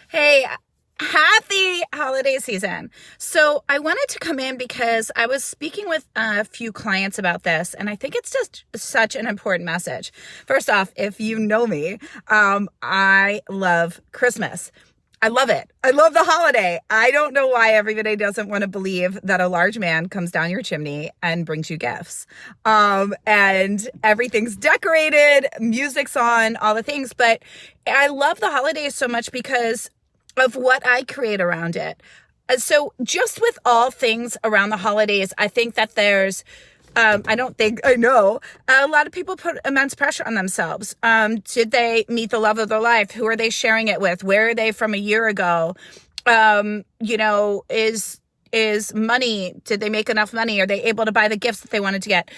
Hey, happy holiday season. So I wanted to come in because I was speaking with a few clients about this, and I think it's just such an important message. First off, if you know me, I love Christmas. I love it. I love the holiday. I don't know why everybody doesn't want to believe that a large man comes down your chimney and brings you gifts. And everything's decorated, music's on, all the things. But I love the holidays so much because of what I create around it. So just with all things around the holidays, I think that I know a lot of people put immense pressure on themselves. Did they meet the love of their life? Who are they sharing it with? Where are they from a year ago? Is money, did they make enough money? Are they able to buy the gifts that they wanted to get?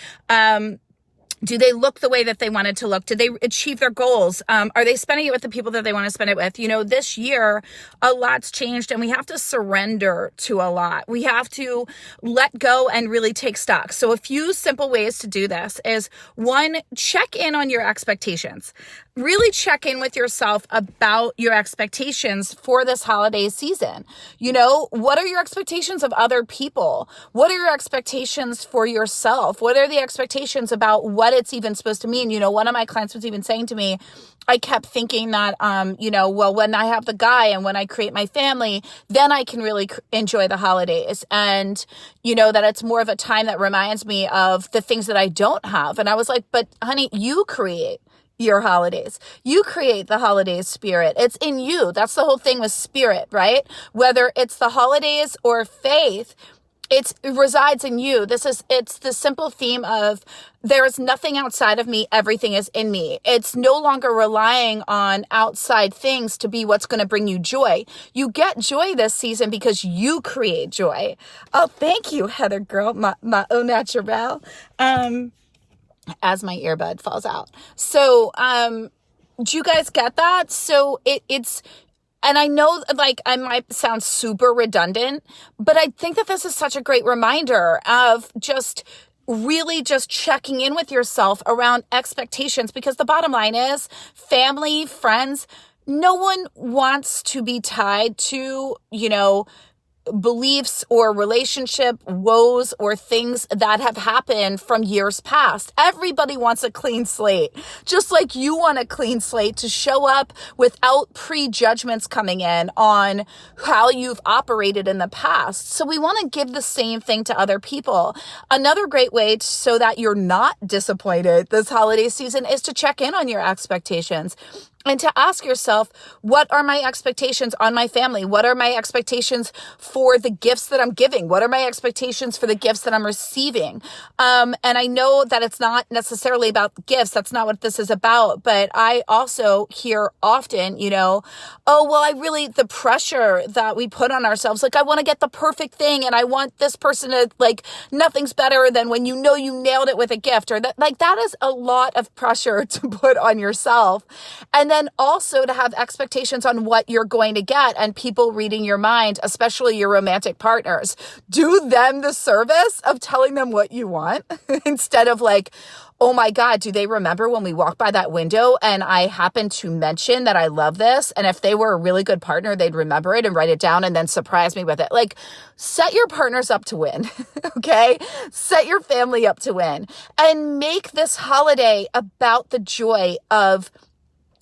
Do they look the way that they wanted to look? Did they achieve their goals? Are they spending it with the people that they want to spend it with? This year, a lot's changed and we have to surrender to a lot. We have to let go and really take stock. So a few simple ways to do this is, one, check in on your expectations. Really check in with yourself about your expectations for this holiday season. What are your expectations of other people? What are your expectations for yourself? What are the expectations about what it's even supposed to mean? One of my clients was even saying to me, I kept thinking that, when I have the guy and when I create my family, then I can really enjoy the holidays. And, that it's more of a time that reminds me of the things that I don't have. And I was like, but honey, you create your holidays. You create the holidays spirit. It's in you. That's the whole thing with spirit, right? Whether it's the holidays or faith, it resides in you. It's the simple theme of there is nothing outside of me. Everything is in me. It's no longer relying on outside things to be what's going to bring you joy. You get joy this season because you create joy. Oh, thank you, Heather girl, my au naturel. As my earbud falls out. So, do you guys get that? So it's, and I know I might sound super redundant, but I think that this is such a great reminder of just really just checking in with yourself around expectations, because the bottom line is family, friends, no one wants to be tied to, beliefs or relationship woes or things that have happened from years past. Everybody wants a clean slate, just like you want a clean slate to show up without prejudgments coming in on how you've operated in the past. So we want to give the same thing to other people. Another great way so that you're not disappointed this holiday season is to check in on your expectations. And to ask yourself, what are my expectations on my family? What are my expectations for the gifts that I'm giving? What are my expectations for the gifts that I'm receiving? And I know that it's not necessarily about gifts. That's not what this is about. But I also hear often, the pressure that we put on ourselves, I want to get the perfect thing. And I want this person to nothing's better than when you nailed it with a gift, or that is a lot of pressure to put on yourself. And then also to have expectations on what you're going to get, and people reading your mind, especially your romantic partners. Do them the service of telling them what you want instead of oh my God, do they remember when we walked by that window and I happened to mention that I love this? And if they were a really good partner, they'd remember it and write it down and then surprise me with it. Set your partners up to win, okay? Set your family up to win, and make this holiday about the joy of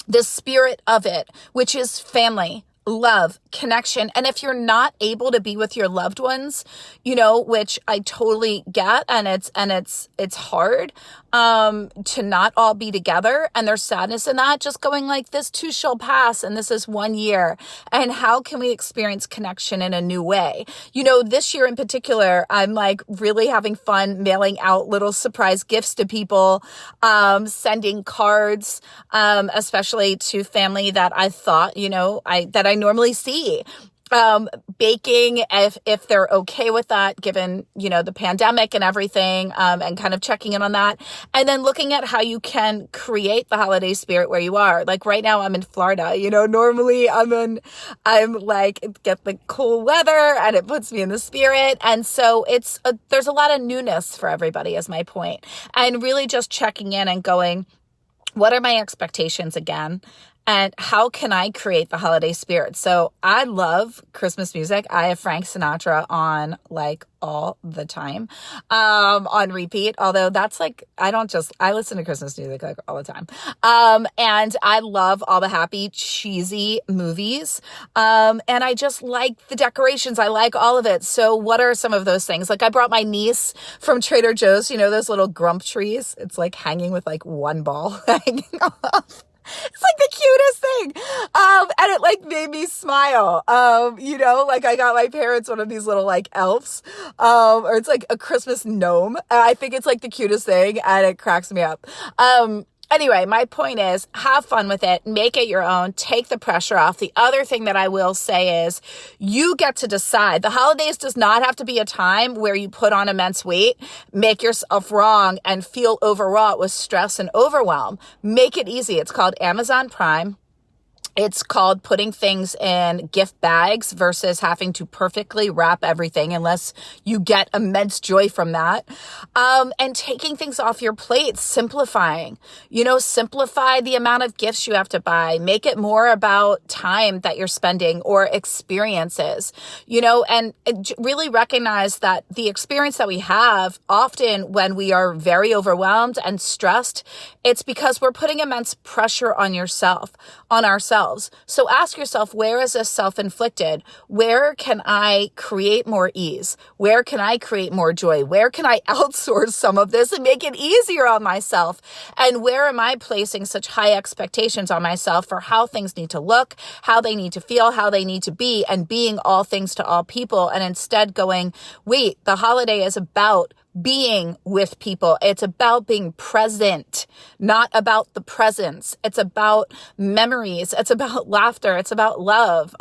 the spirit of it, which is family, love, connection. And if you're not able to be with your loved ones, which I totally get, and it's hard, to not all be together, and there's sadness in that, just going this too shall pass, and this is 1 year. And how can we experience connection in a new way? This year in particular, I'm really having fun mailing out little surprise gifts to people, sending cards, especially to family that I thought, that I normally see. Baking, if they're okay with that, given, the pandemic and everything, and kind of checking in on that. And then looking at how you can create the holiday spirit where you are. Right now I'm in Florida, normally I'm get the cool weather and it puts me in the spirit. And so there's a lot of newness for everybody is my point. And really just checking in and going, what are my expectations again? And how can I create the holiday spirit? So I love Christmas music. I have Frank Sinatra on like all the time, on repeat. Although that's like, I listen to Christmas music like all the time. And I love all the happy, cheesy movies. And I just like the decorations. I like all of it. So what are some of those things? Like I brought my niece from Trader Joe's, those little grump trees. It's like hanging with like one ball hanging off. It's like the cutest thing. And it like made me smile. Like I got my parents one of these little like elves, or it's like a Christmas gnome. And I think it's like the cutest thing and it cracks me up. Anyway, my point is have fun with it. Make it your own. Take the pressure off. The other thing that I will say is you get to decide. The holidays does not have to be a time where you put on immense weight, make yourself wrong, and feel overwrought with stress and overwhelm. Make it easy. It's called Amazon Prime. It's called putting things in gift bags versus having to perfectly wrap everything unless you get immense joy from that. And taking things off your plate, simplifying, simplify the amount of gifts you have to buy, make it more about time that you're spending or experiences, and really recognize that the experience that we have often when we are very overwhelmed and stressed, it's because we're putting immense pressure on ourselves. So ask yourself, where is this self-inflicted? Where can I create more ease? Where can I create more joy? Where can I outsource some of this and make it easier on myself? And where am I placing such high expectations on myself for how things need to look, how they need to feel, how they need to be, and being all things to all people, and instead going, wait, the holiday is about being with people. It's about being present, not about the presence. It's about memories. It's about laughter. It's about love.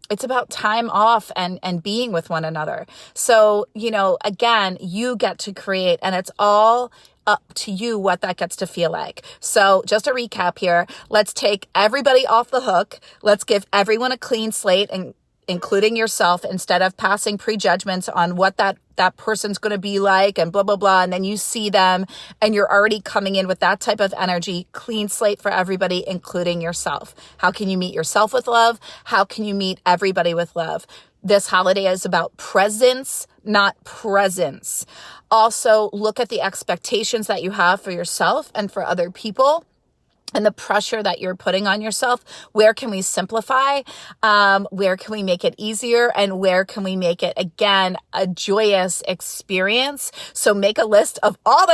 It's about time off and being with one another. So, again, you get to create, and it's all up to you what that gets to feel like. So just a recap here. Let's take everybody off the hook. Let's give everyone a clean slate, and including yourself, instead of passing prejudgments on what that person's going to be like and blah, blah, blah. And then you see them and you're already coming in with that type of energy. Clean slate for everybody, including yourself. How can you meet yourself with love? How can you meet everybody with love? This holiday is about presence, not presence. Also, look at the expectations that you have for yourself and for other people, and the pressure that you're putting on yourself. Where can we simplify? Where can we make it easier? And where can we make it, again, a joyous experience? So make a list of all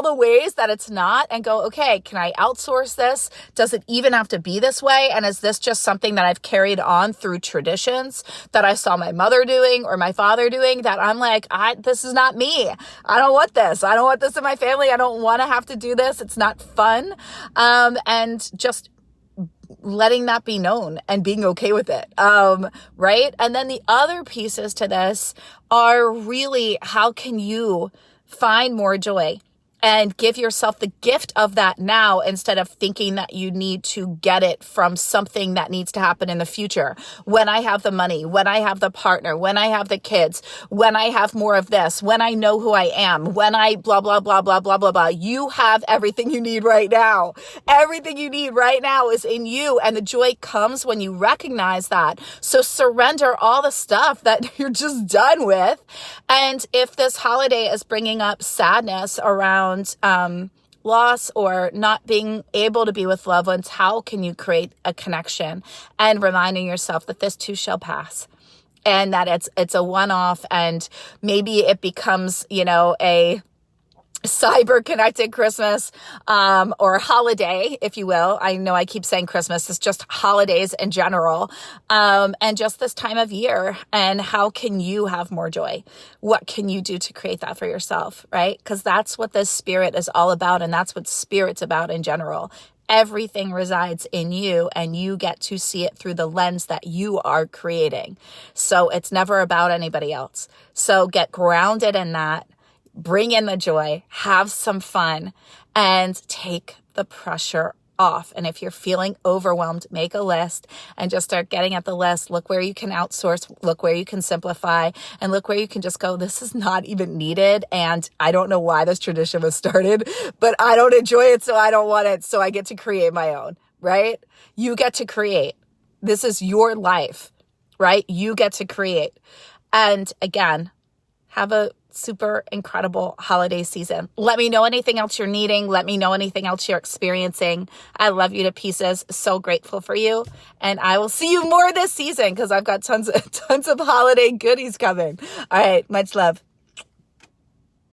the ways that it's not, and go, okay, can I outsource this? Does it even have to be this way? And is this just something that I've carried on through traditions that I saw my mother doing or my father doing, that I'm like, this is not me. I don't want this. I don't want this in my family. I don't want to have to do this. It's not fun. And just letting that be known and being okay with it. Right. And then the other pieces to this are really, how can you find more joy and give yourself the gift of that now, instead of thinking that you need to get it from something that needs to happen in the future. When I have the money, when I have the partner, when I have the kids, when I have more of this, when I know who I am, when I blah, blah, blah, blah, blah, blah, blah. You have everything you need right now. Everything you need right now is in you. And the joy comes when you recognize that. So surrender all the stuff that you're just done with. And if this holiday is bringing up sadness around loss or not being able to be with loved ones, how can you create a connection and reminding yourself that this too shall pass, and that it's a one-off, and maybe it becomes, a cyber connected Christmas, or holiday, if you will. I know I keep saying Christmas. It's just holidays in general. And just this time of year. And how can you have more joy? What can you do to create that for yourself? Right? Because that's what this spirit is all about. And that's what spirit's about in general. Everything resides in you, and you get to see it through the lens that you are creating. So it's never about anybody else. So get grounded in that. Bring in the joy, have some fun, and take the pressure off. And if you're feeling overwhelmed, make a list and just start getting at the list. Look where you can outsource, look where you can simplify, and look where you can just go, this is not even needed. And I don't know why this tradition was started, but I don't enjoy it, so I don't want it. So I get to create my own. right? You get to create. This is your life, right? You get to create. And again, have a super incredible holiday season. Let me know anything else you're needing. Let me know anything else you're experiencing. I love you to pieces. So grateful for you. And I will see you more this season because I've got tons of holiday goodies coming. All right. Much love.